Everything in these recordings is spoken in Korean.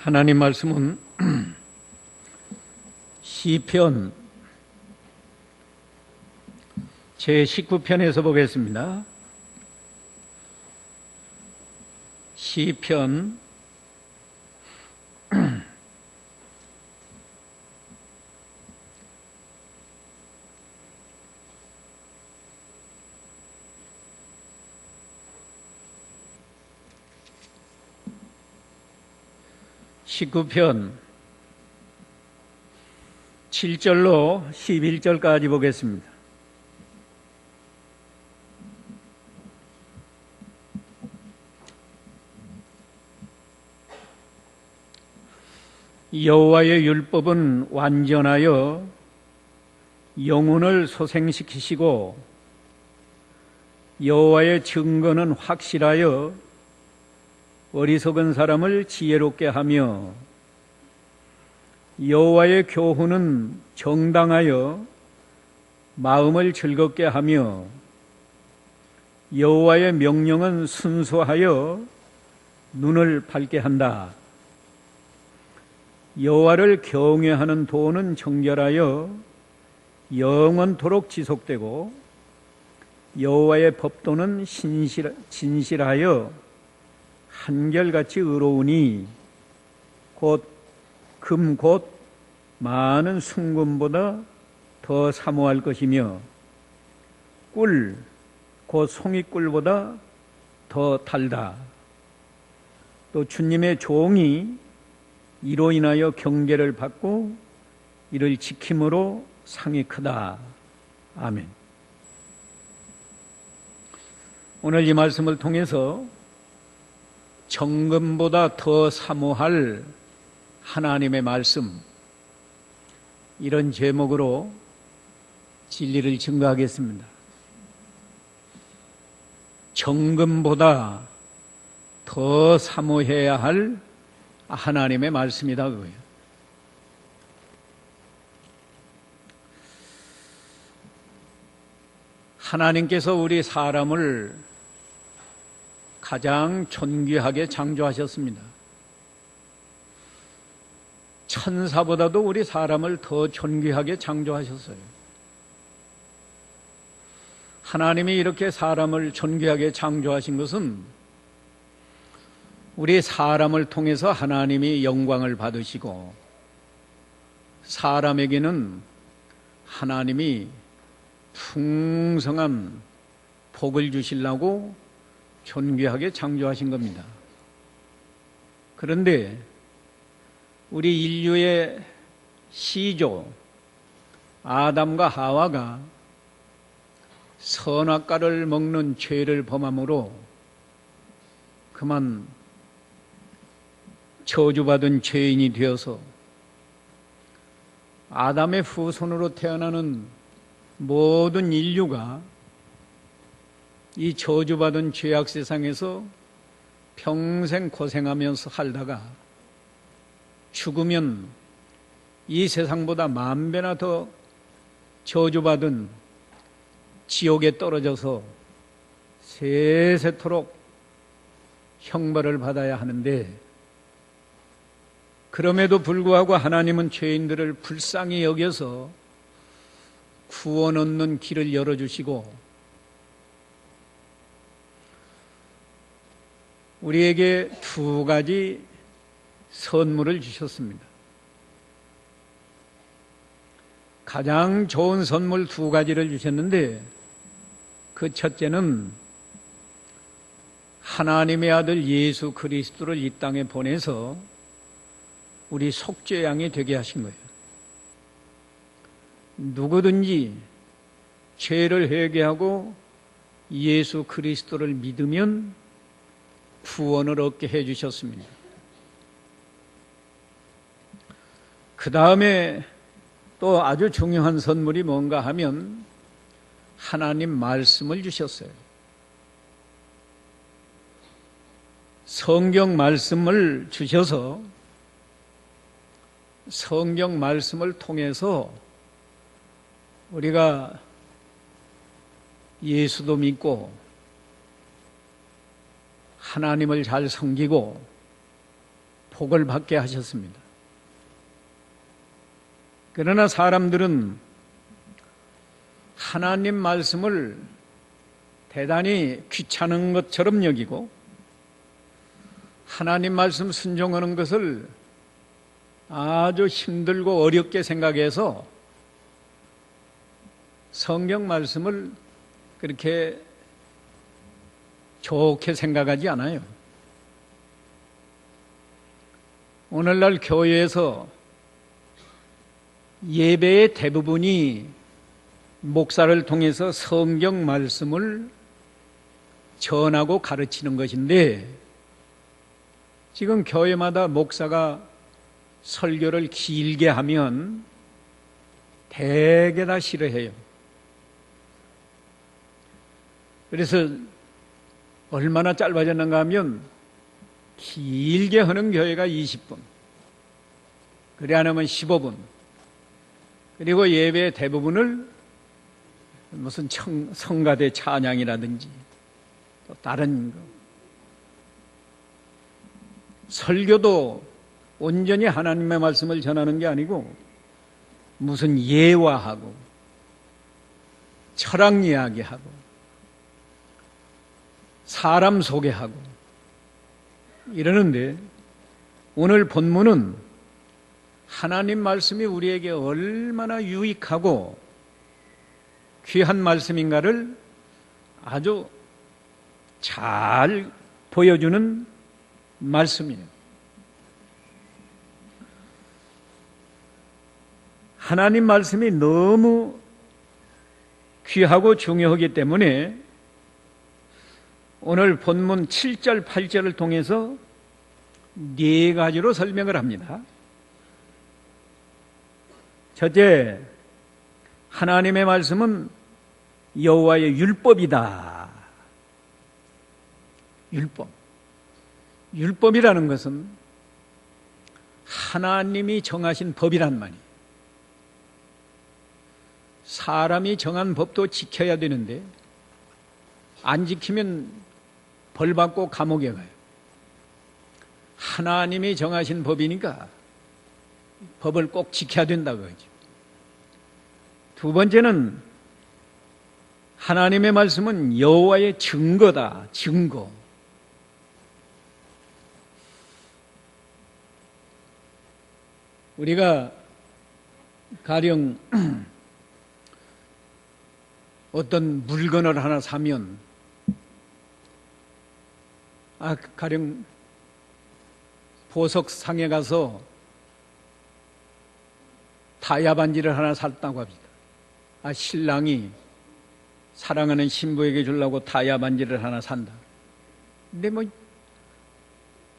하나님 말씀은 시편 제19편에서 보겠습니다. 시편 19편 7절로 11절까지 보겠습니다. 여호와의 율법은 완전하여 영혼을 소생시키시고 여호와의 증거는 확실하여 어리석은 사람을 지혜롭게 하며 여호와의 교훈은 정당하여 마음을 즐겁게 하며 여호와의 명령은 순수하여 눈을 밝게 한다. 여호와를 경외하는 도는 정결하여 영원토록 지속되고 여호와의 법도는 진실하여 한결같이 의로우니 금 곧 많은 순금보다 더 사모할 것이며 꿀 곧 송이꿀보다 더 달다. 또 주님의 종이 이로 인하여 경계를 받고 이를 지킴으로 상이 크다. 아멘. 오늘 이 말씀을 통해서 정금보다 더 사모할 하나님의 말씀, 이런 제목으로 진리를 증거하겠습니다. 정금보다 더 사모해야 할 하나님의 말씀이다 그거예요. 하나님께서 우리 사람을 가장 존귀하게 창조하셨습니다. 천사보다도 우리 사람을 더 존귀하게 창조하셨어요. 하나님이 이렇게 사람을 존귀하게 창조하신 것은 우리 사람을 통해서 하나님이 영광을 받으시고 사람에게는 하나님이 풍성한 복을 주시려고 존귀하게 창조하신 겁니다. 그런데 우리 인류의 시조 아담과 하와가 선악과를 먹는 죄를 범함으로 그만 저주받은 죄인이 되어서 아담의 후손으로 태어나는 모든 인류가 이 저주받은 죄악 세상에서 평생 고생하면서 살다가 죽으면 이 세상보다 10,000배나 더 저주받은 지옥에 떨어져서 세세토록 형벌을 받아야 하는데, 그럼에도 불구하고 하나님은 죄인들을 불쌍히 여겨서 구원 얻는 길을 열어주시고 우리에게 2가지 선물을 주셨습니다. 가장 좋은 선물 2가지를 주셨는데, 그 첫째는 하나님의 아들 예수 그리스도를 이 땅에 보내서 우리 속죄양이 되게 하신 거예요. 누구든지 죄를 회개하고 예수 그리스도를 믿으면 구원을 얻게 해주셨습니다. 그 다음에 또 아주 중요한 선물이 뭔가 하면 하나님 말씀을 주셨어요. 성경 말씀을 주셔서 성경 말씀을 통해서 우리가 예수도 믿고 하나님을 잘 섬기고 복을 받게 하셨습니다. 그러나 사람들은 하나님 말씀을 대단히 귀찮은 것처럼 여기고 하나님 말씀 순종하는 것을 아주 힘들고 어렵게 생각해서 성경 말씀을 그렇게 좋게 생각하지 않아요. 오늘날 교회에서 예배의 대부분이 목사를 통해서 성경 말씀을 전하고 가르치는 것인데, 지금 교회마다 목사가 설교를 길게 하면 대개 다 싫어해요. 그래서 얼마나 짧아졌는가 하면 길게 하는 교회가 20분, 그래 안 하면 15분, 그리고 예배의 대부분을 무슨 성가대 찬양이라든지 또 다른 거, 설교도 온전히 하나님의 말씀을 전하는 게 아니고 무슨 예화하고 철학 이야기하고 사람 소개하고 이러는데, 오늘 본문은 하나님 말씀이 우리에게 얼마나 유익하고 귀한 말씀인가를 아주 잘 보여주는 말씀이에요. 하나님 말씀이 너무 귀하고 중요하기 때문에 오늘 본문 7절, 8절을 통해서 네 가지로 설명을 합니다. 첫째, 하나님의 말씀은 여호와의 율법이다. 율법. 율법이라는 것은 하나님이 정하신 법이란 말이에요. 사람이 정한 법도 지켜야 되는데 안 지키면 벌 받고 감옥에 가요. 하나님이 정하신 법이니까 법을 꼭 지켜야 된다고 하죠. 두 번째는 하나님의 말씀은 여호와의 증거다. 증거. 우리가 가령 어떤 물건을 하나 사면 가령 보석상에 가서 다이아 반지를 하나 샀다고 합니다. 신랑이 사랑하는 신부에게 주려고 다이아 반지를 하나 산다. 근데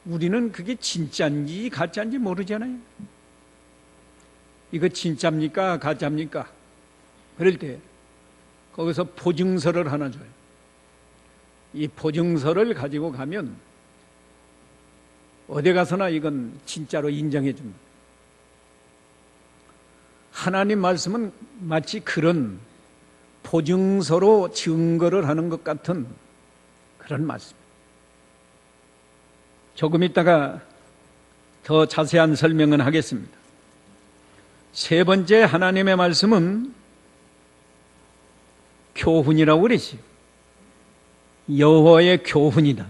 우리는 그게 진짜인지 가짜인지 모르잖아요. 이거 진짜입니까 가짜입니까? 그럴 때 거기서 보증서를 하나 줘요. 이 보증서를 가지고 가면 어디 가서나 이건 진짜로 인정해 줍니다. 하나님 말씀은 마치 그런 보증서로 증거를 하는 것 같은 그런 말씀입니다. 조금 있다가 더 자세한 설명은 하겠습니다. 세 번째, 하나님의 말씀은 교훈이라고 그러지요. 여호와의 교훈이다.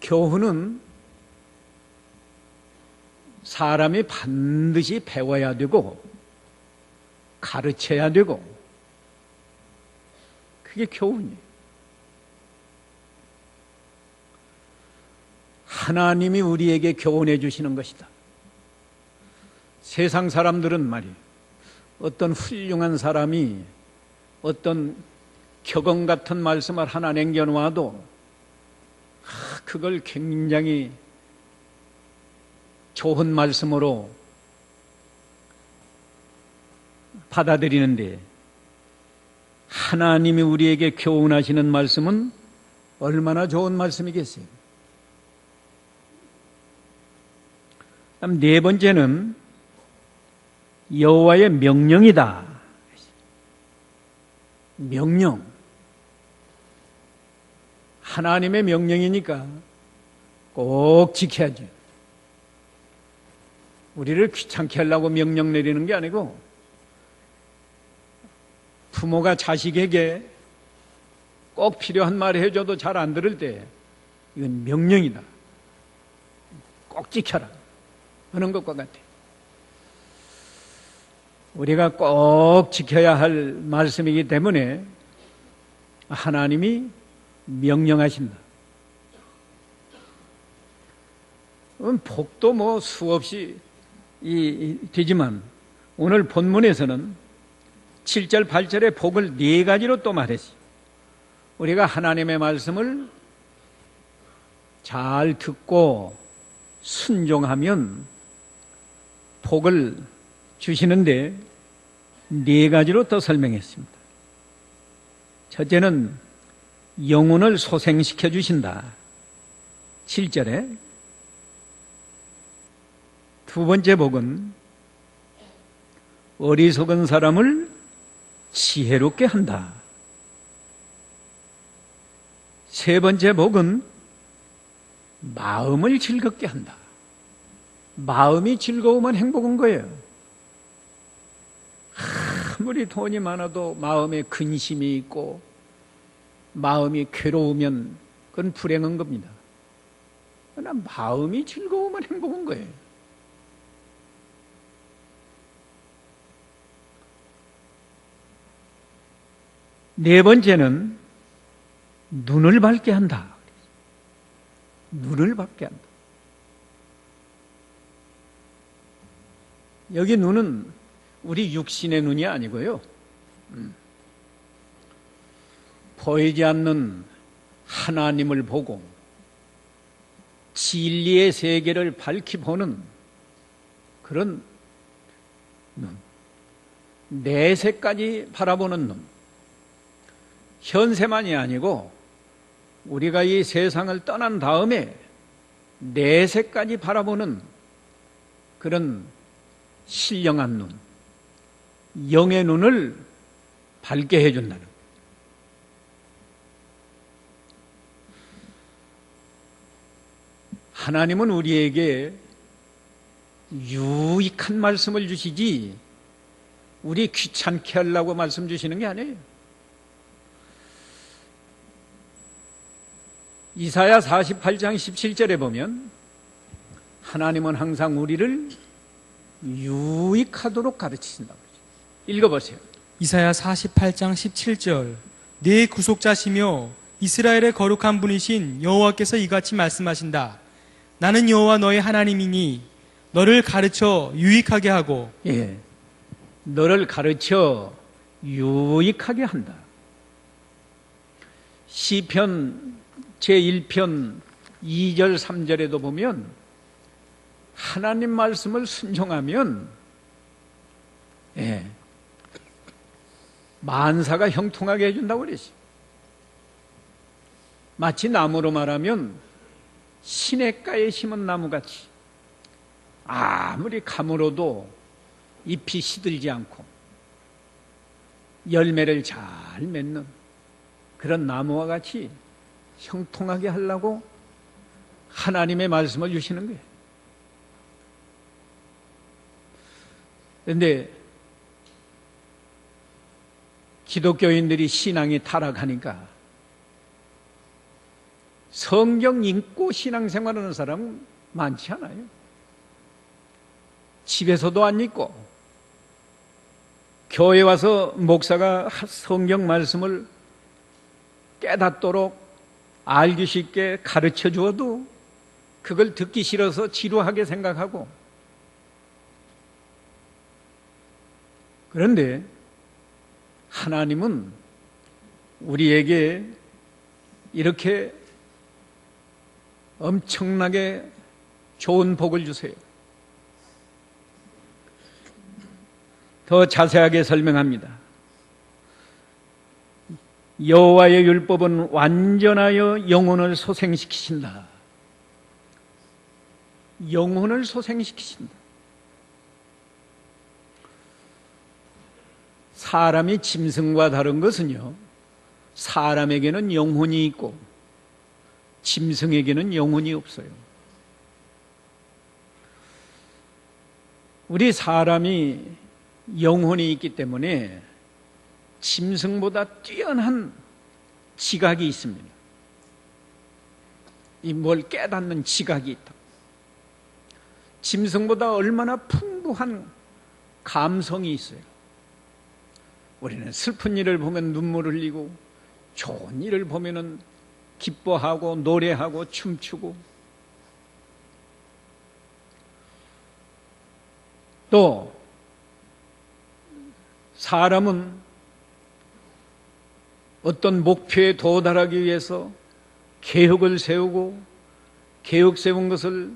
교훈은 사람이 반드시 배워야 되고 가르쳐야 되고, 그게 교훈이에요. 하나님이 우리에게 교훈해 주시는 것이다. 세상 사람들은 말이에요, 어떤 훌륭한 사람이 어떤 격언 같은 말씀을 하나 남겨놓아도 그걸 굉장히 좋은 말씀으로 받아들이는데, 하나님이 우리에게 교훈하시는 말씀은 얼마나 좋은 말씀이겠어요. 그다음 네 번째는 여호와의 명령이다. 명령. 하나님의 명령이니까 꼭 지켜야죠. 우리를 귀찮게 하려고 명령 내리는 게 아니고, 부모가 자식에게 꼭 필요한 말 해줘도 잘 안 들을 때 이건 명령이다. 꼭 지켜라 하는 것과 같아요. 우리가 꼭 지켜야 할 말씀이기 때문에 하나님이 명령하신다. 복도 뭐 수없이 되지만 오늘 본문에서는 7절, 8절에 복을 4가지로 또 말했어요. 우리가 하나님의 말씀을 잘 듣고 순종하면 복을 주시는데 4가지로 또 설명했습니다. 첫째는 영혼을 소생시켜 주신다. 7절에. 두 번째 복은 어리석은 사람을 지혜롭게 한다. 세 번째 복은 마음을 즐겁게 한다. 마음이 즐거우면 행복한 거예요. 아무리 돈이 많아도 마음에 근심이 있고 마음이 괴로우면 그건 불행한 겁니다. 그러나 마음이 즐거우면 행복한 거예요. 네 번째는 눈을 밝게 한다. 눈을 밝게 한다. 여기 눈은 우리 육신의 눈이 아니고요. 보이지 않는 하나님을 보고 진리의 세계를 밝히 보는 그런 눈. 내세까지 바라보는 눈. 현세만이 아니고 우리가 이 세상을 떠난 다음에 내세까지 바라보는 그런 신령한 눈, 영의 눈을 밝게 해준다는 거예요. 하나님은 우리에게 유익한 말씀을 주시지 우리 귀찮게 하려고 말씀 주시는 게 아니에요. 이사야 48장 17절에 보면 하나님은 항상 우리를 유익하도록 가르치신다고 그러죠. 읽어보세요. 이사야 48장 17절. 네 구속자시며 이스라엘의 거룩한 분이신 여호와께서 이같이 말씀하신다. 나는 여호와 너의 하나님이니 너를 가르쳐 유익하게 하고, 너를 가르쳐 유익하게 한다. 시편 제1편 2절 3절에도 보면 하나님 말씀을 순종하면 만사가 형통하게 해준다고 그랬어요. 마치 나무로 말하면 시냇가에 심은 나무같이 아무리 가물어도 잎이 시들지 않고 열매를 잘 맺는 그런 나무와 같이 형통하게 하려고 하나님의 말씀을 주시는 거예요. 그런데 기독교인들이 신앙이 타락하니까 성경 읽고 신앙생활하는 사람은 많지 않아요. 집에서도 안 읽고 교회 와서 목사가 성경 말씀을 깨닫도록 알기 쉽게 가르쳐 주어도 그걸 듣기 싫어서 지루하게 생각하고, 그런데 하나님은 우리에게 이렇게 엄청나게 좋은 복을 주세요. 더 자세하게 설명합니다. 여호와의 율법은 완전하여 영혼을 소생시키신다. 영혼을 소생시키신다. 사람이 짐승과 다른 것은요, 사람에게는 영혼이 있고 짐승에게는 영혼이 없어요. 우리 사람이 영혼이 있기 때문에 짐승보다 뛰어난 지각이 있습니다. 이 뭘 깨닫는 지각이 있다. 짐승보다 얼마나 풍부한 감성이 있어요. 우리는 슬픈 일을 보면 눈물을 흘리고 좋은 일을 보면은 기뻐하고 노래하고 춤추고, 또 사람은 어떤 목표에 도달하기 위해서 계획을 세우고 계획 세운 것을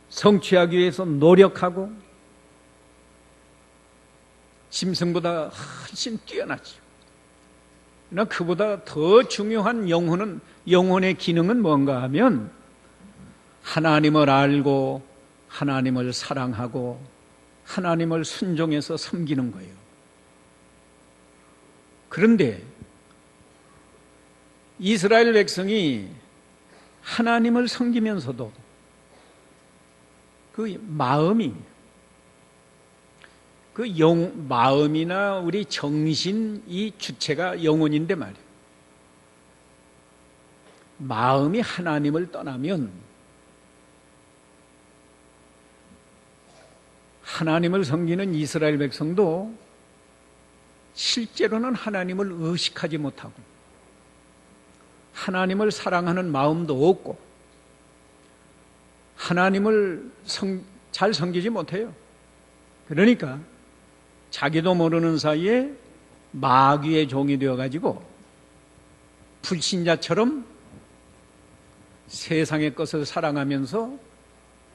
성취하기 위해서 노력하고 짐승보다 훨씬 뛰어나죠. 그러나 그보다 더 중요한 영혼의 기능은 뭔가 하면 하나님을 알고 하나님을 사랑하고 하나님을 순종해서 섬기는 거예요. 그런데 이스라엘 백성이 하나님을 섬기면서도 그 마음이, 마음이나 우리 정신, 이 주체가 영혼인데 말이에요. 마음이 하나님을 떠나면 하나님을 섬기는 이스라엘 백성도 실제로는 하나님을 의식하지 못하고 하나님을 사랑하는 마음도 없고 하나님을 잘 섬기지 못해요. 그러니까 자기도 모르는 사이에 마귀의 종이 되어가지고 불신자처럼 세상의 것을 사랑하면서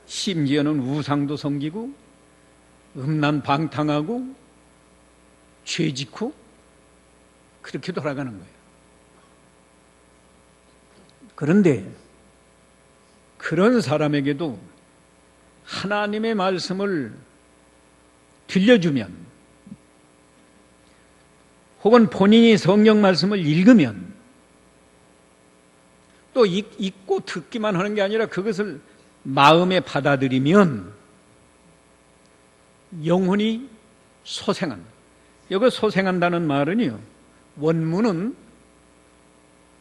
심지어는 우상도 섬기고 음란방탕하고 죄짓고 그렇게 돌아가는 거예요. 그런데 그런 사람에게도 하나님의 말씀을 들려주면, 혹은 본인이 성경 말씀을 읽으면, 또 읽고 듣기만 하는 게 아니라 그것을 마음에 받아들이면 영혼이 소생한다. 여기 소생한다는 말은요, 원문은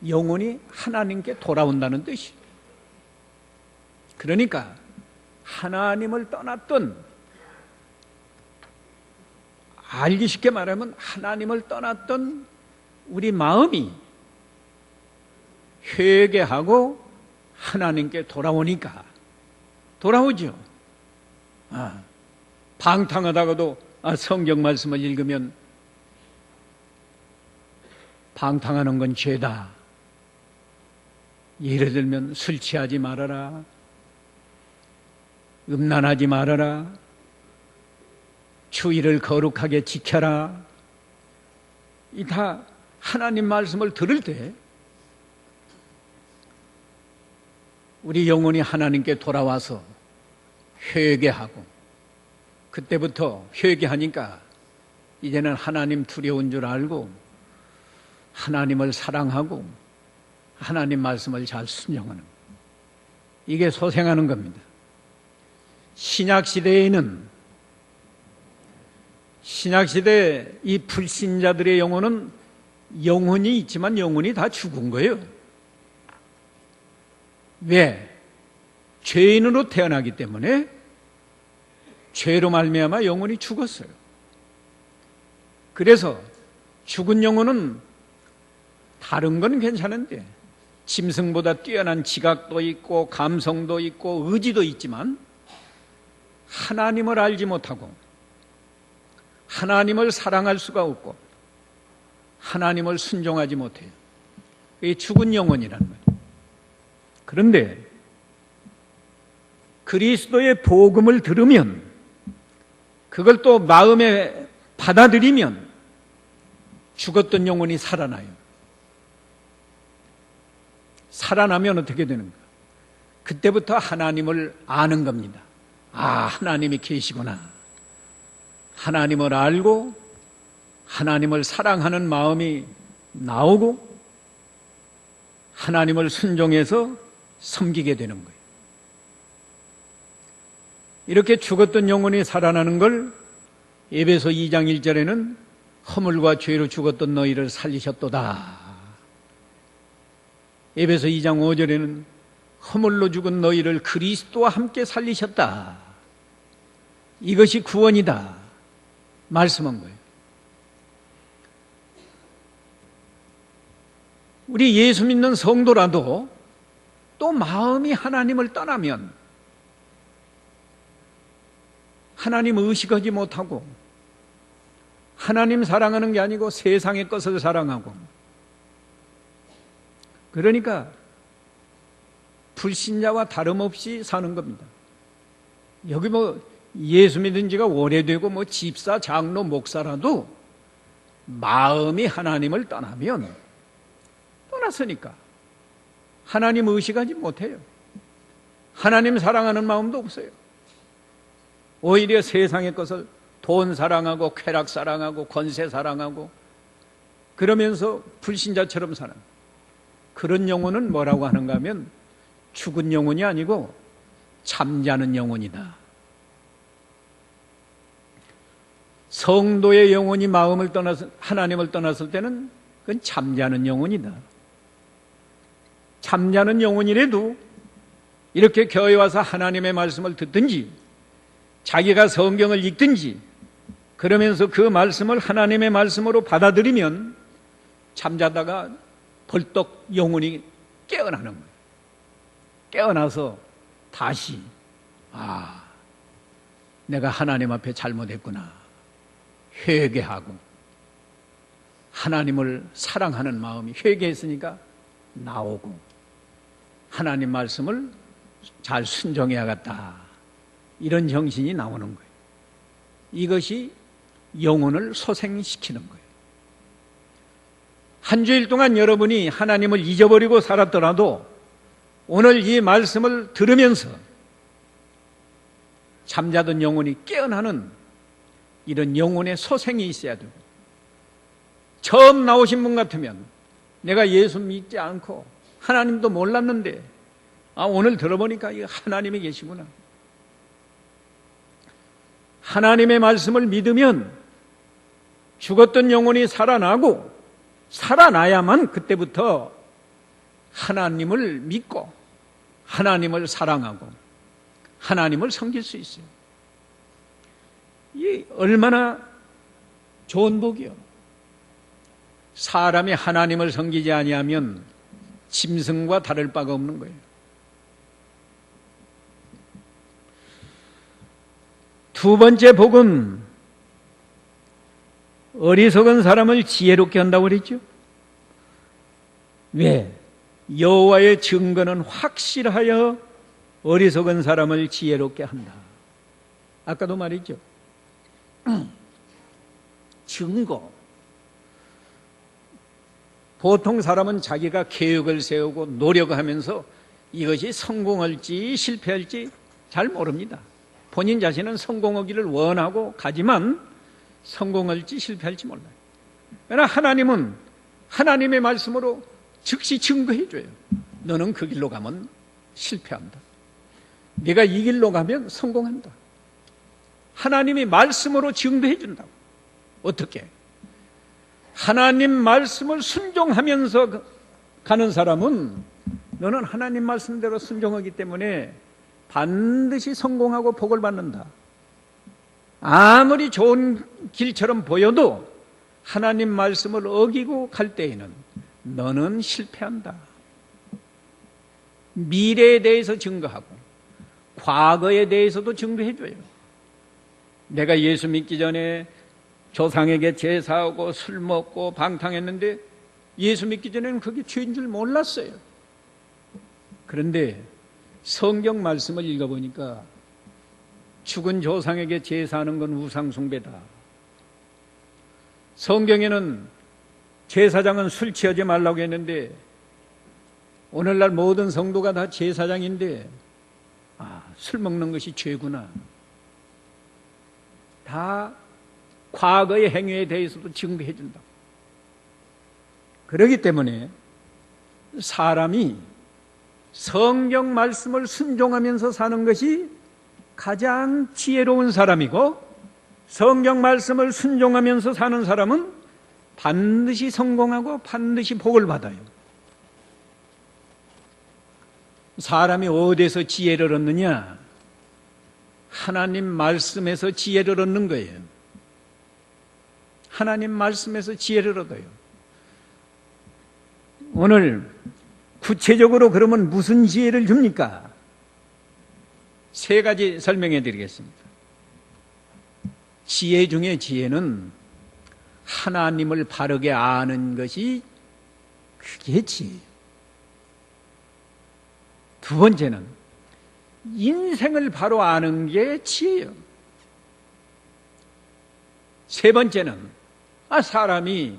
영혼이 하나님께 돌아온다는 뜻이에요. 그러니까 하나님을 떠났던, 알기 쉽게 말하면 하나님을 떠났던 우리 마음이 회개하고 하나님께 돌아오니까 돌아오죠. 방탕하다가도 성경 말씀을 읽으면 방탕하는 건 죄다. 예를 들면 술 취하지 말아라, 음란하지 말아라, 주의를 거룩하게 지켜라. 이 다 하나님 말씀을 들을 때 우리 영혼이 하나님께 돌아와서 회개하고, 그때부터 회개하니까 이제는 하나님 두려운 줄 알고 하나님을 사랑하고 하나님 말씀을 잘 순종하는, 이게 소생하는 겁니다. 신약시대에는, 신약시대 이 불신자들의 영혼은 영혼이 있지만 영혼이 다 죽은 거예요. 왜? 죄인으로 태어나기 때문에 죄로 말미암아 영혼이 죽었어요. 그래서 죽은 영혼은 다른 건 괜찮은데 짐승보다 뛰어난 지각도 있고 감성도 있고 의지도 있지만 하나님을 알지 못하고 하나님을 사랑할 수가 없고 하나님을 순종하지 못해요. 이게 죽은 영혼이라는 거예요. 그런데 그리스도의 복음을 들으면, 그걸 또 마음에 받아들이면 죽었던 영혼이 살아나요. 살아나면 어떻게 되는가? 그때부터 하나님을 아는 겁니다. 하나님이 계시구나. 하나님을 알고 하나님을 사랑하는 마음이 나오고 하나님을 순종해서 섬기게 되는 거예요. 이렇게 죽었던 영혼이 살아나는 걸 에베소 2장 1절에는 허물과 죄로 죽었던 너희를 살리셨도다. 에베소 2장 5절에는 허물로 죽은 너희를 그리스도와 함께 살리셨다. 이것이 구원이다 말씀한 거예요. 우리 예수 믿는 성도라도 또 마음이 하나님을 떠나면 하나님 의식하지 못하고 하나님 사랑하는 게 아니고 세상의 것을 사랑하고, 그러니까 불신자와 다름없이 사는 겁니다. 여기 뭐 예수 믿은 지가 오래되고 뭐 집사, 장로, 목사라도 마음이 하나님을 떠나면 떠났으니까 하나님 의식하지 못해요. 하나님 사랑하는 마음도 없어요. 오히려 세상의 것을 돈 사랑하고 쾌락 사랑하고 권세 사랑하고 그러면서 불신자처럼 사는 그런 영혼은 뭐라고 하는가 하면 죽은 영혼이 아니고 잠자는 영혼이다. 성도의 영혼이 마음을 떠나서 하나님을 떠났을 때는 그건 잠자는 영혼이다. 잠자는 영혼이라도 이렇게 교회 와서 하나님의 말씀을 듣든지 자기가 성경을 읽든지 그러면서 그 말씀을 하나님의 말씀으로 받아들이면 잠자다가 벌떡 영혼이 깨어나는 거예요. 깨어나서 다시 내가 하나님 앞에 잘못했구나 회개하고 하나님을 사랑하는 마음이 회개했으니까 나오고 하나님 말씀을 잘 순종해야겠다 이런 정신이 나오는 거예요. 이것이 영혼을 소생시키는 거예요. 한 주일 동안 여러분이 하나님을 잊어버리고 살았더라도 오늘 이 말씀을 들으면서 잠자던 영혼이 깨어나는 이런 영혼의 소생이 있어야 되고, 처음 나오신 분 같으면 내가 예수 믿지 않고 하나님도 몰랐는데 오늘 들어보니까 이거 하나님이 계시구나. 하나님의 말씀을 믿으면 죽었던 영혼이 살아나고 살아나야만 그때부터 하나님을 믿고 하나님을 사랑하고 하나님을 섬길 수 있어요. 이게 얼마나 좋은 복이요. 사람이 하나님을 섬기지 아니하면 짐승과 다를 바가 없는 거예요. 두 번째 복은 어리석은 사람을 지혜롭게 한다고 그랬죠. 왜? 여호와의 증거는 확실하여 어리석은 사람을 지혜롭게 한다. 아까도 말했죠. 증거. 보통 사람은 자기가 계획을 세우고 노력하면서 이것이 성공할지 실패할지 잘 모릅니다. 본인 자신은 성공하기를 원하고 가지만 성공할지 실패할지 몰라요. 그러나 하나님은 하나님의 말씀으로 즉시 증거해 줘요. 너는 그 길로 가면 실패한다. 네가 이 길로 가면 성공한다. 하나님이 말씀으로 증거해 준다고. 어떻게? 하나님 말씀을 순종하면서 가는 사람은 너는 하나님 말씀대로 순종하기 때문에 반드시 성공하고 복을 받는다. 아무리 좋은 길처럼 보여도 하나님 말씀을 어기고 갈 때에는 너는 실패한다. 미래에 대해서 증거하고 과거에 대해서도 증거해줘요. 내가 예수 믿기 전에 조상에게 제사하고 술 먹고 방탕했는데 예수 믿기 전에는 그게 죄인 줄 몰랐어요. 그런데 성경 말씀을 읽어보니까 죽은 조상에게 제사하는 건 우상숭배다. 성경에는 제사장은 술 취하지 말라고 했는데 오늘날 모든 성도가 다 제사장인데 술 먹는 것이 죄구나. 다 과거의 행위에 대해서도 증거해 준다. 그렇기 때문에 사람이 성경 말씀을 순종하면서 사는 것이 가장 지혜로운 사람이고, 성경 말씀을 순종하면서 사는 사람은 반드시 성공하고 반드시 복을 받아요. 사람이 어디서 지혜를 얻느냐? 하나님 말씀에서 지혜를 얻는 거예요. 하나님 말씀에서 지혜를 얻어요. 오늘 구체적으로 그러면 무슨 지혜를 줍니까? 세 가지 설명해 드리겠습니다. 지혜 중에 지혜는 하나님을 바르게 아는 것이 그게 지혜예요. 두 번째는 인생을 바로 아는 게 지혜예요. 세 번째는 사람이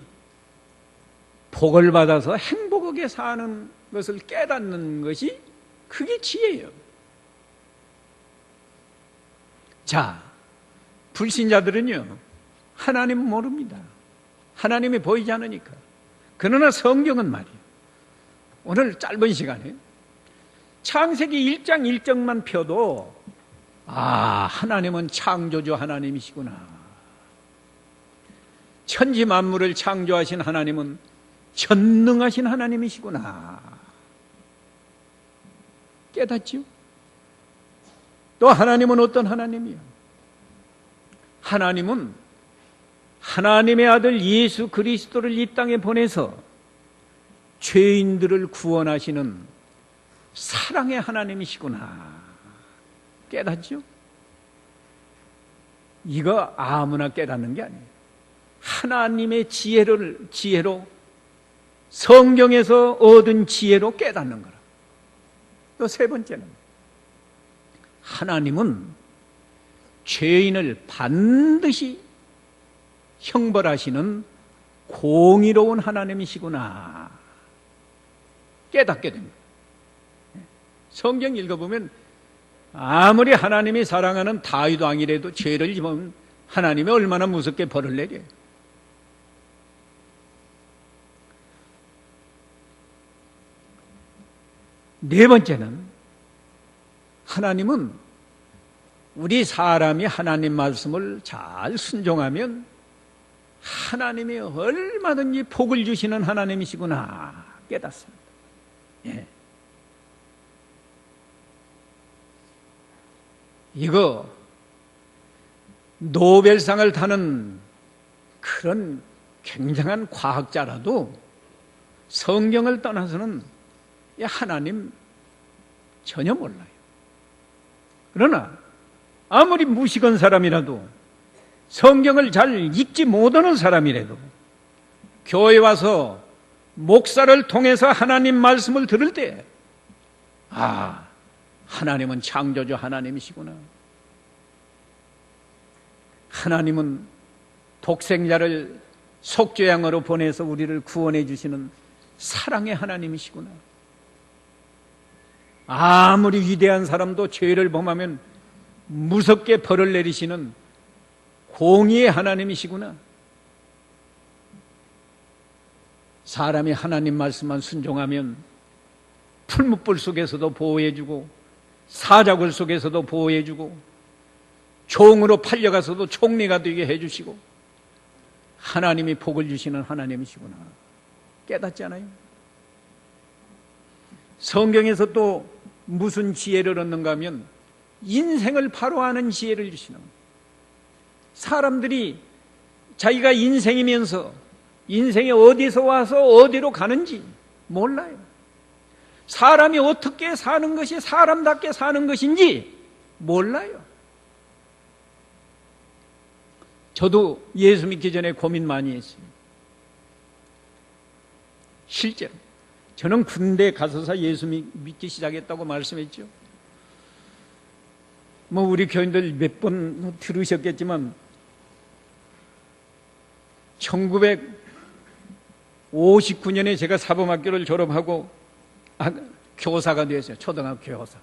복을 받아서 행복하게 사는 것을 깨닫는 것이 그게 지혜예요. 자, 불신자들은요, 하나님 모릅니다. 하나님이 보이지 않으니까. 그러나 성경은 말이에요, 오늘 짧은 시간에 창세기 1장 1절만 펴도 하나님은 창조주 하나님이시구나. 천지 만물을 창조하신 하나님은 전능하신 하나님이시구나. 깨닫지요? 또 하나님은 어떤 하나님이요? 하나님은 하나님의 아들 예수 그리스도를 이 땅에 보내서 죄인들을 구원하시는 사랑의 하나님이시구나. 깨닫죠? 이거 아무나 깨닫는 게 아니에요. 하나님의 지혜로 성경에서 얻은 지혜로 깨닫는 거라. 또 세 번째는 하나님은 죄인을 반드시 형벌하시는 공의로운 하나님이시구나. 깨닫게 됩니다. 성경 읽어보면 아무리 하나님이 사랑하는 다윗 왕이라도 죄를 지으면 하나님이 얼마나 무섭게 벌을 내려요. 네 번째는 하나님은 우리 사람이 하나님 말씀을 잘 순종하면 하나님이 얼마든지 복을 주시는 하나님이시구나 깨닫습니다. 예. 이거 노벨상을 타는 그런 굉장한 과학자라도 성경을 떠나서는 하나님 전혀 몰라요. 그러나 아무리 무식한 사람이라도 성경을 잘 읽지 못하는 사람이라도 교회 와서 목사를 통해서 하나님 말씀을 들을 때 하나님은 창조주 하나님이시구나. 하나님은 독생자를 속죄양으로 보내서 우리를 구원해 주시는 사랑의 하나님이시구나. 아무리 위대한 사람도 죄를 범하면 무섭게 벌을 내리시는 공의의 하나님이시구나. 사람이 하나님 말씀만 순종하면 풀무불 속에서도 보호해주고 사자굴 속에서도 보호해주고 종으로 팔려가서도 총리가 되게 해주시고 하나님이 복을 주시는 하나님이시구나. 깨닫지 않아요? 성경에서 또 무슨 지혜를 얻는가 하면 인생을 바로 아는 지혜를 주시는 거예요. 사람들이 자기가 인생이면서 인생이 어디서 와서 어디로 가는지 몰라요. 사람이 어떻게 사는 것이 사람답게 사는 것인지 몰라요. 저도 예수 믿기 전에 고민 많이 했어요. 실제로 저는 군대 가서서 예수 믿기 시작했다고 말씀했죠. 우리 교인들 몇 번 들으셨겠지만 1959년에 제가 사범학교를 졸업하고 교사가 되었어요. 초등학교 교사.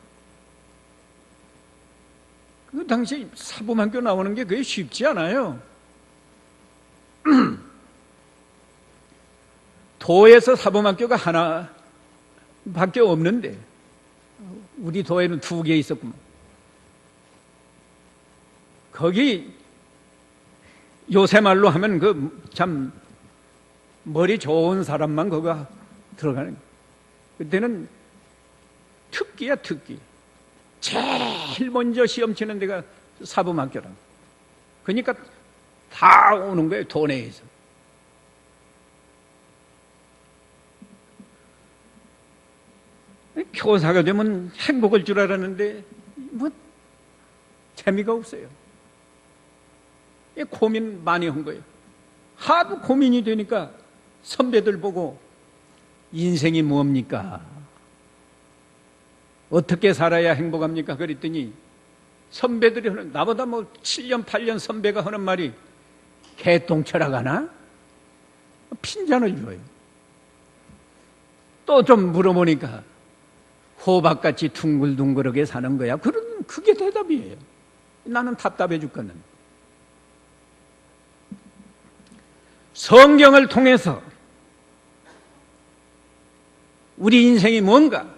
그 당시 사범학교 나오는 게 그게 쉽지 않아요. 도에서 사범학교가 하나 밖에 없는데 우리 도에는 2개 있었구만. 거기 요새 말로 하면 그 참 머리 좋은 사람만 거기 들어가는 거예요. 그때는 특기야, 특기. 제일 먼저 시험 치는 데가 사범학교라. 그러니까 다 오는 거예요, 도내에서. 교사가 되면 행복할 줄 알았는데 뭐 재미가 없어요. 고민 많이 한 거예요. 하도 고민이 되니까 선배들 보고 인생이 뭡니까? 어떻게 살아야 행복합니까? 그랬더니 선배들이 하는, 나보다 뭐 7년, 8년 선배가 하는 말이 개똥철학 하나? 핀잔을 줘요. 또 좀 물어보니까 호박같이 둥글둥글하게 사는 거야. 그게 대답이에요. 나는 답답해 죽겠는데. 성경을 통해서 우리 인생이 뭔가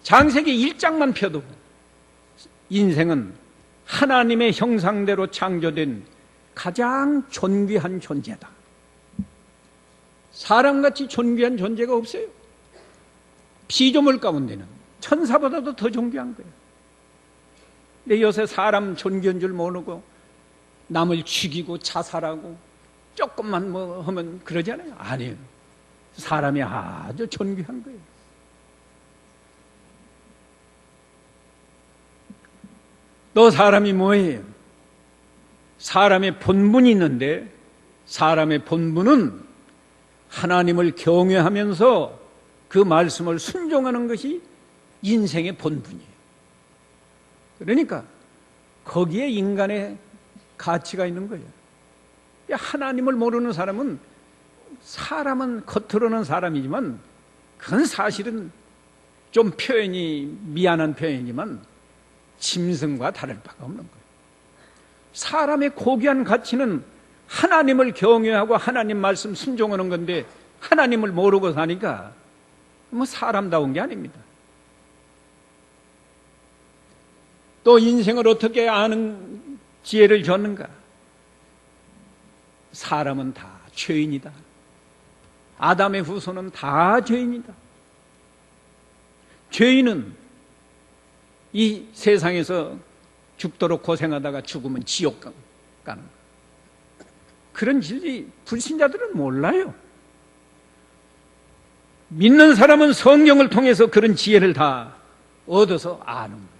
창세기 1장만 펴도 인생은 하나님의 형상대로 창조된 가장 존귀한 존재다. 사람같이 존귀한 존재가 없어요. 피조물 가운데는 천사보다도 더 존귀한 거예요. 근데 요새 사람 존귀한 줄 모르고 남을 죽이고 자살하고 조금만 뭐 하면 그러잖아요. 아니에요. 사람이 아주 존귀한 거예요. 또 사람이 뭐예요? 사람의 본분이 있는데 사람의 본분은 하나님을 경외하면서 그 말씀을 순종하는 것이 인생의 본분이에요. 그러니까 거기에 인간의 가치가 있는 거예요. 하나님을 모르는 사람은 겉으로는 사람이지만 그건 사실은 좀 표현이 미안한 표현이지만 짐승과 다를 바가 없는 거예요. 사람의 고귀한 가치는 하나님을 경외하고 하나님 말씀 순종하는 건데 하나님을 모르고 사니까 뭐 사람다운 게 아닙니다. 또 인생을 어떻게 아는 지혜를 줬는가? 사람은 다 죄인이다. 아담의 후손은 다 죄인이다. 죄인은 이 세상에서 죽도록 고생하다가 죽으면 지옥 가는 거예요. 그런 진리 불신자들은 몰라요. 믿는 사람은 성경을 통해서 그런 지혜를 다 얻어서 아는 거예요.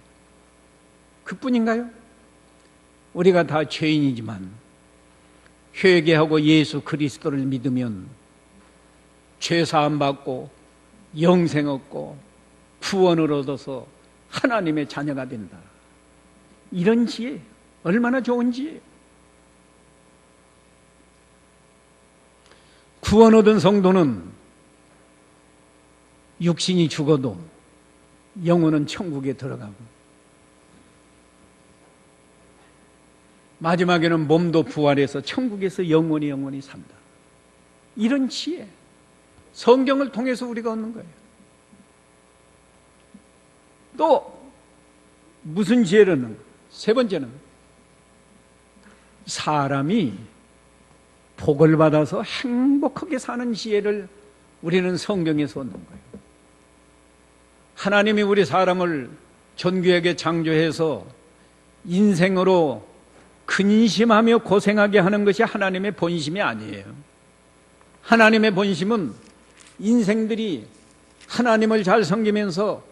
그뿐인가요? 우리가 다 죄인이지만 회개하고 예수 그리스도를 믿으면 죄사함 받고 영생 얻고 구원을 얻어서 하나님의 자녀가 된다. 이런 지혜 얼마나 좋은 지혜예요. 구원 얻은 성도는 육신이 죽어도 영혼은 천국에 들어가고 마지막에는 몸도 부활해서 천국에서 영원히 산다. 이런 지혜 성경을 통해서 우리가 얻는 거예요. 또 무슨 지혜를 얻는 거예요? 세 번째는 사람이 복을 받아서 행복하게 사는 지혜를 우리는 성경에서 얻는 거예요. 하나님이 우리 사람을 존귀하게 창조해서 인생으로 근심하며 고생하게 하는 것이 하나님의 본심이 아니에요. 하나님의 본심은 인생들이 하나님을 잘 섬기면서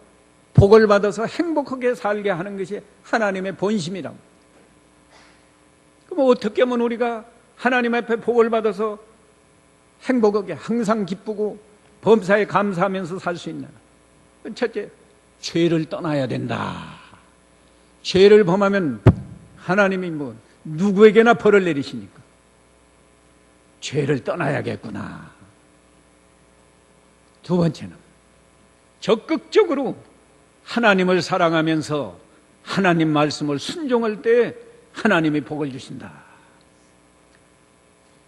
복을 받아서 행복하게 살게 하는 것이 하나님의 본심이라고. 그럼 어떻게 하면 우리가 하나님 앞에 복을 받아서 행복하게 항상 기쁘고 범사에 감사하면서 살 수 있나? 첫째, 죄를 떠나야 된다. 죄를 범하면 하나님이 뭐 누구에게나 벌을 내리시니까 죄를 떠나야겠구나. 두 번째는 적극적으로 하나님을 사랑하면서 하나님 말씀을 순종할 때 하나님이 복을 주신다.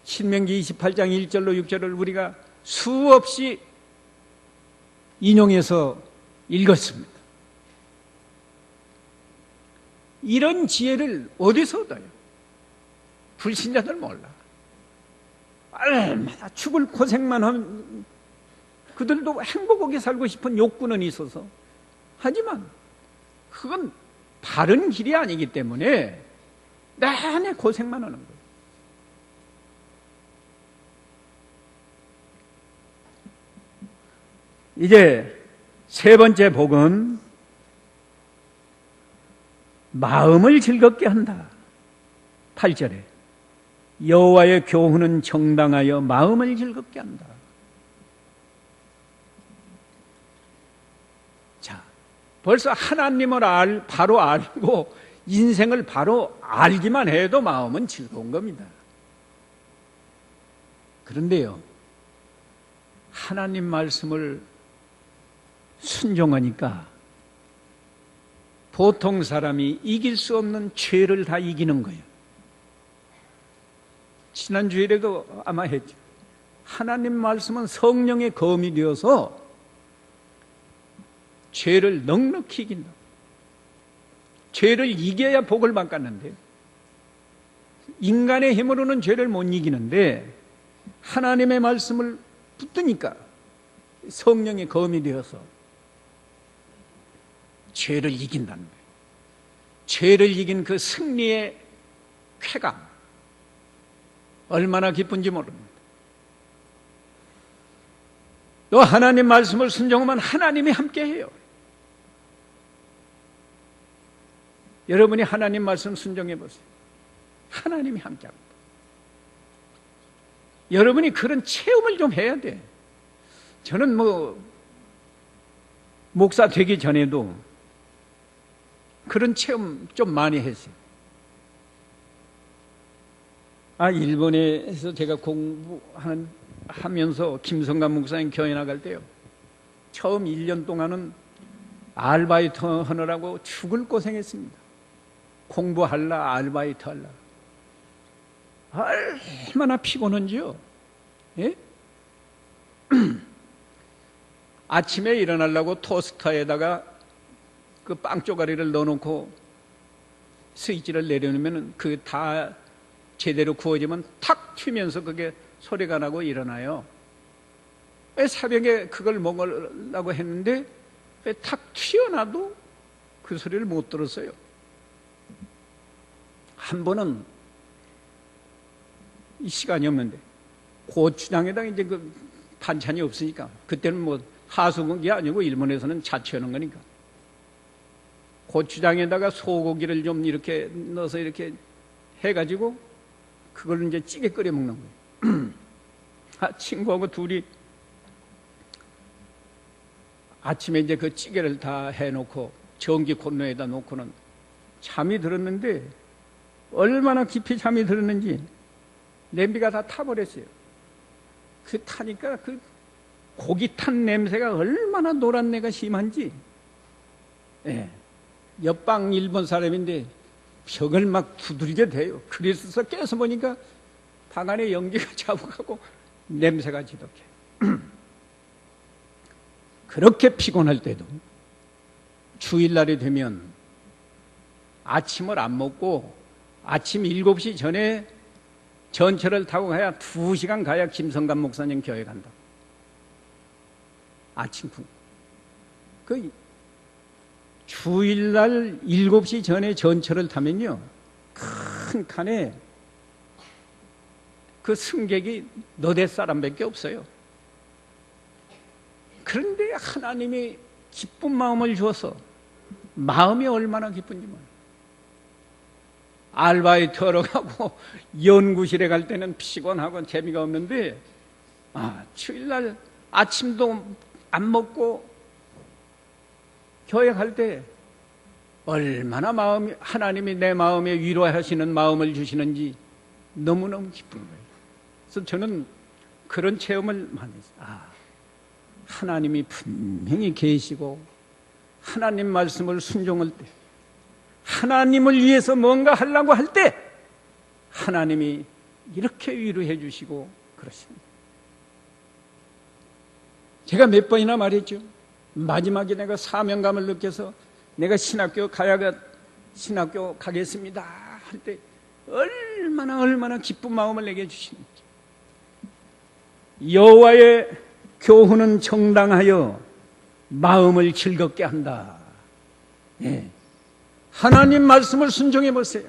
신명기 28장 1절로 6절을 우리가 수없이 인용해서 읽었습니다. 이런 지혜를 어디서 얻어요? 불신자들 몰라. 얼마나 죽을 고생만 하면 그들도 행복하게 살고 싶은 욕구는 있어서, 하지만 그건 바른 길이 아니기 때문에 내내 고생만 하는 거예요. 이제 세 번째 복은 마음을 즐겁게 한다. 8절에 여호와의 교훈은 정당하여 마음을 즐겁게 한다. 자, 벌써 하나님을 바로 알고 인생을 바로 알기만 해도 마음은 즐거운 겁니다. 그런데요, 하나님 말씀을 순종하니까 보통 사람이 이길 수 없는 죄를 다 이기는 거예요. 지난주일에도 아마 했죠. 하나님 말씀은 성령의 검이 되어서 죄를 넉넉히 이긴다. 죄를 이겨야 복을 받겠는데, 인간의 힘으로는 죄를 못 이기는데 하나님의 말씀을 붙드니까 성령의 검이 되어서 죄를 이긴다는 거예요. 죄를 이긴 그 승리의 쾌감, 얼마나 기쁜지 모릅니다. 또 하나님 말씀을 순종하면 하나님이 함께해요. 여러분이 하나님 말씀 순종해 보세요. 하나님이 함께합니다. 여러분이 그런 체험을 좀 해야 돼. 저는 목사 되기 전에도 그런 체험 좀 많이 했어요. 일본에서 제가 공부하면서 김성관 목사님 교회 나갈 때요, 처음 1년 동안은 아르바이트 하느라고 죽을 고생했습니다. 공부할라 아르바이트 할라. 얼마나 피곤한지요. 예? 아침에 일어나려고 토스터에다가 그 빵 쪼가리를 넣어놓고 스위치를 내려놓으면 그 다 제대로 구워지면 탁 튀면서 그게 소리가 나고 일어나요. 새벽에 그걸 먹으려고 했는데 탁 튀어나도 그 소리를 못 들었어요. 한 번은 이 시간이 없는데 고추장에다가 이제 그 반찬이 없으니까, 그때는 하수국이 아니고 일본에서는 자취하는 거니까 고추장에다가 소고기를 좀 이렇게 넣어서 이렇게 해가지고 그걸 이제 찌개 끓여 먹는 거예요. 친구하고 둘이 아침에 이제 그 찌개를 다 해놓고 전기 콘로에다 놓고는 잠이 들었는데, 얼마나 깊이 잠이 들었는지 냄비가 다 타버렸어요. 그 타니까 그 고기 탄 냄새가 얼마나 노란내가 심한지. 예. 옆방 일본 사람인데 벽을 막 두들게 돼요. 그래서 깨서 보니까 방 안에 연기가 자욱하고 냄새가 지독해. 그렇게 피곤할 때도 주일날이 되면 아침을 안 먹고 아침 7시 전에 전철을 타고 가야 2시간 가야 김성관 목사님 교회 간다. 아침 그 주일날 7시 전에 전철을 타면요, 큰 칸에 그 승객이 너댓 사람밖에 없어요. 그런데 하나님이 기쁜 마음을 주어서 마음이 얼마나 기쁜지 몰라요. 아르바이트하러 가고 연구실에 갈 때는 피곤하고 재미가 없는데, 주일날 아침도 안 먹고 교회 갈 때 얼마나 하나님이 내 마음에 위로하시는 마음을 주시는지 너무너무 기쁜 거예요. 그래서 저는 그런 체험을 많이 했어요. 하나님이 분명히 계시고 하나님 말씀을 순종할 때, 하나님을 위해서 뭔가 하려고 할 때 하나님이 이렇게 위로해 주시고 그러십니다. 제가 몇 번이나 말했죠. 마지막에 내가 사명감을 느껴서 내가 신학교 가겠습니다 할 때 얼마나 기쁜 마음을 내게 주시는지. 여호와의 교훈은 정당하여 마음을 즐겁게 한다. 예. 하나님 말씀을 순종해 보세요.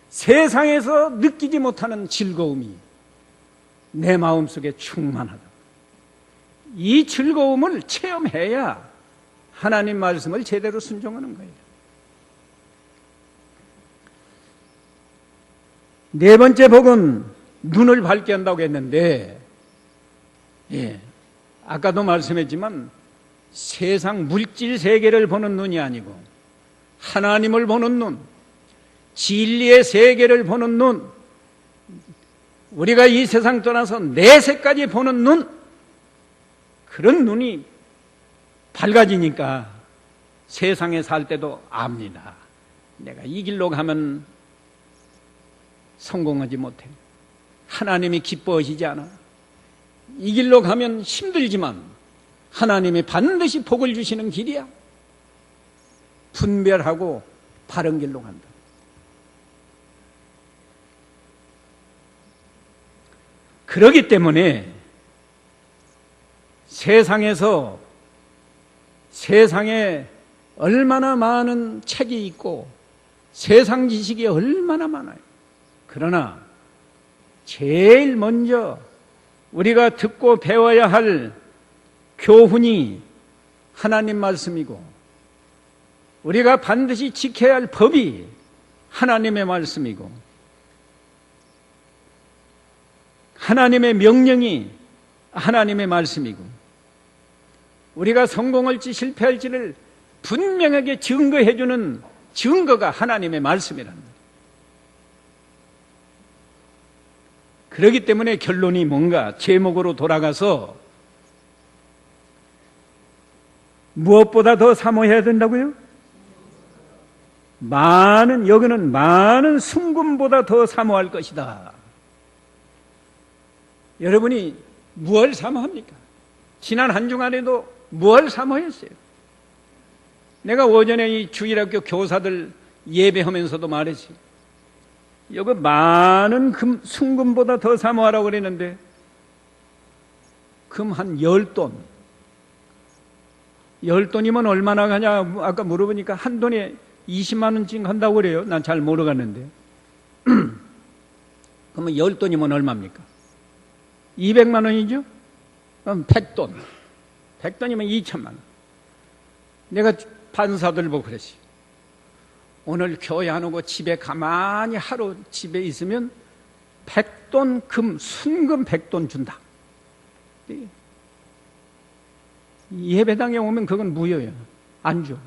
세상에서 느끼지 못하는 즐거움이 내 마음속에 충만하다. 이 즐거움을 체험해야 하나님 말씀을 제대로 순종하는 거예요. 네 번째 복은 눈을 밝게 한다고 했는데, 예, 아까도 말씀했지만 세상 물질 세계를 보는 눈이 아니고 하나님을 보는 눈, 진리의 세계를 보는 눈, 우리가 이 세상 떠나서 내세까지 보는 눈, 그런 눈이 밝아지니까 세상에 살 때도 압니다. 내가 이 길로 가면 성공하지 못해. 하나님이 기뻐하시지 않아. 이 길로 가면 힘들지만 하나님이 반드시 복을 주시는 길이야. 분별하고 바른 길로 간다. 그렇기 때문에 세상에 얼마나 많은 책이 있고 세상 지식이 얼마나 많아요. 그러나 제일 먼저 우리가 듣고 배워야 할 교훈이 하나님 말씀이고 우리가 반드시 지켜야 할 법이 하나님의 말씀이고 하나님의 명령이 하나님의 말씀이고 우리가 성공할지 실패할지를 분명하게 증거해 주는 증거가 하나님의 말씀이랍니다. 그렇기 때문에 결론이 뭔가 제목으로 돌아가서 무엇보다 더 사모해야 된다고요? 여기는 많은 순금보다 더 사모할 것이다. 여러분이 무엇을 사모합니까? 지난 한 주간에도 무엇을 사모했어요? 내가 오전에 이 주일학교 교사들 예배하면서도 말했어요. 여기 많은 순금보다 더 사모하라고 그랬는데 금 한 10돈 10돈이면 얼마나 가냐 아까 물어보니까 한 돈에 20만 원쯤 한다고 그래요. 난 잘 모르겠는데 그러면 10돈이면 얼마입니까? 200만 원이죠? 그럼 100돈 100돈이면 2천만 원. 내가 판사들 보고 그랬어요. 오늘 교회 안 오고 집에 가만히 하루 집에 있으면 100돈 금, 순금 100돈 준다. 예배당에 오면 그건 무효예요. 안 줘.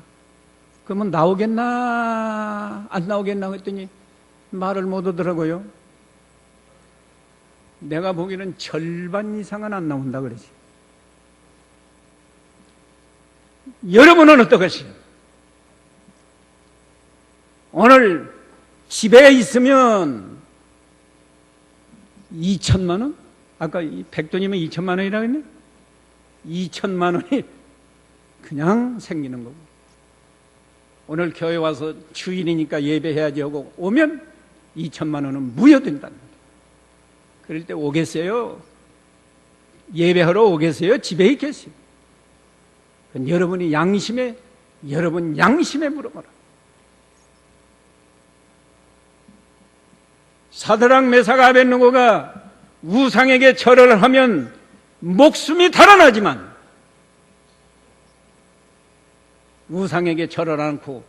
그러면 나오겠나 안 나오겠나 했더니 말을 못 하더라고요. 내가 보기에는 절반 이상은 안 나온다 그러지. 여러분은 어떠겠어요? 오늘 집에 있으면 2천만 원? 아까 100돈이면 2천만 원이라고 했네? 2천만 원이 그냥 생기는 거고 오늘 교회 와서 주일이니까 예배해야지 하고 오면 2천만 원은 무효된다는 거예요. 그럴 때 오겠어요? 예배하러 오겠어요? 집에 있겠어요? 그건 여러분 양심에 물어보라. 사드락 메삭 아벳느고가 우상에게 절을 하면 목숨이 달아나지만 우상에게 절을 않고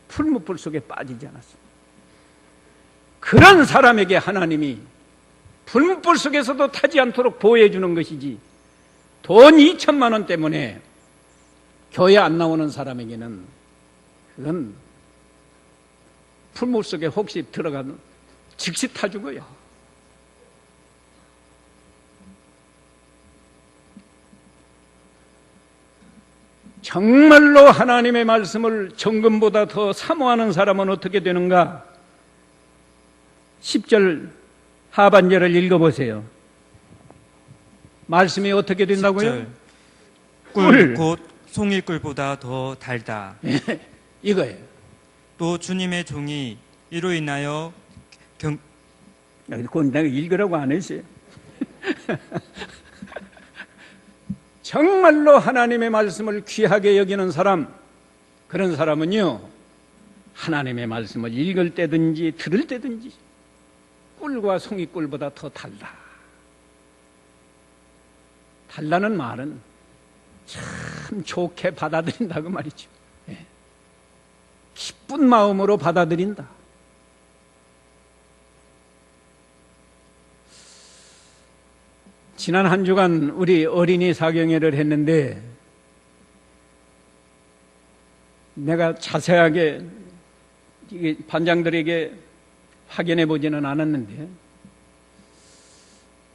풀무불 속에 빠지지 않았습니다. 그런 사람에게 하나님이 풀무불 속에서도 타지 않도록 보호해 주는 것이지 돈 2천만 원 때문에 교회 안 나오는 사람에게는 그건 풀무 속에 혹시 들어가면 즉시 타 죽어요. 정말로 하나님의 말씀을 정금보다 더 사모하는 사람은 어떻게 되는가? 10절 하반절을 읽어보세요. 말씀이 어떻게 된다고요? 꿀 곧 송이꿀보다 더 달다. 이거예요. 또 주님의 종이 이로 인하여 그건 내가 읽으라고 안 했어요. 정말로 하나님의 말씀을 귀하게 여기는 사람, 그런 사람은요, 하나님의 말씀을 읽을 때든지 들을 때든지 꿀과 송이꿀보다 더 달다. 달라는 말은 참 좋게 받아들인다고 말이죠. 예. 기쁜 마음으로 받아들인다. 지난 한 주간 우리 어린이 사경회를 했는데 내가 자세하게 반장들에게 확인해 보지는 않았는데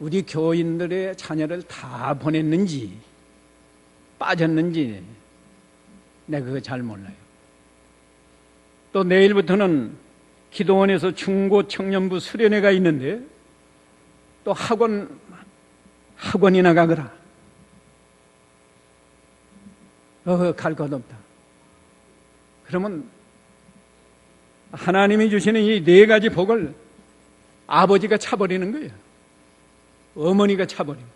우리 교인들의 자녀를 다 보냈는지 빠졌는지 내가 그거 잘 몰라요. 또 내일부터는 기도원에서 중고 청년부 수련회가 있는데 또 학원이나 가거라. 갈 것 없다. 그러면 하나님이 주시는 이 네 가지 복을 아버지가 차버리는 거예요. 어머니가 차버리고.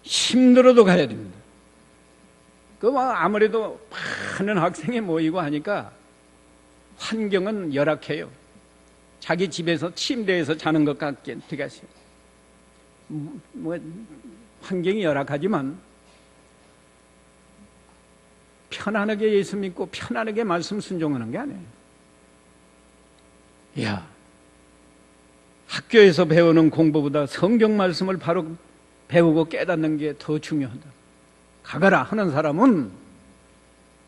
힘들어도 가야 됩니다. 아무래도 많은 학생이 모이고 하니까 환경은 열악해요. 자기 집에서 침대에서 자는 것 같게 되겠어요. 환경이 열악하지만 편안하게 예수 믿고 편안하게 말씀 순종하는 게 아니에요. 이야, 학교에서 배우는 공부보다 성경 말씀을 바로 배우고 깨닫는 게 더 중요하다. 가거라 하는 사람은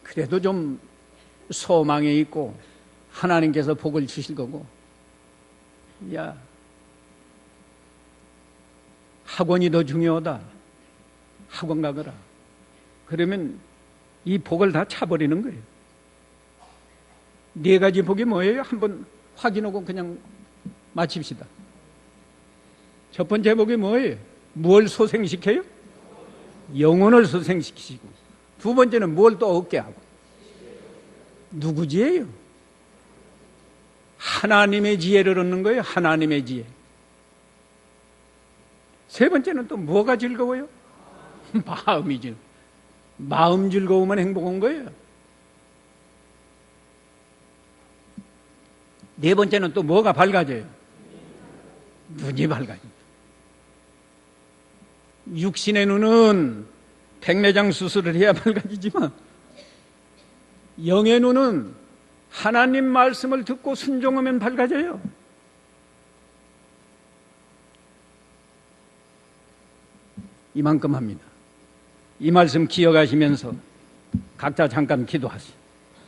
그래도 좀 소망이 있고 하나님께서 복을 주실 거고, 야, 학원이 더 중요하다. 학원 가거라. 그러면 이 복을 다 차버리는 거예요. 네 가지 복이 뭐예요? 한번 확인하고 그냥 마칩시다. 첫 번째 복이 뭐예요? 무엇을 소생시켜요? 영혼을 소생시키시고. 두 번째는 뭘 또 얻게 하고. 누구 지혜예요? 하나님의 지혜를 얻는 거예요. 하나님의 지혜. 세 번째는 또 뭐가 즐거워요? 마음이죠. 마음 즐거우면 행복한 거예요. 네 번째는 또 뭐가 밝아져요? 눈이 밝아집니다. 육신의 눈은 백내장 수술을 해야 밝아지지만 영의 눈은 하나님 말씀을 듣고 순종하면 밝아져요. 이만큼 합니다. 이 말씀 기억하시면서 각자 잠깐 기도하세요.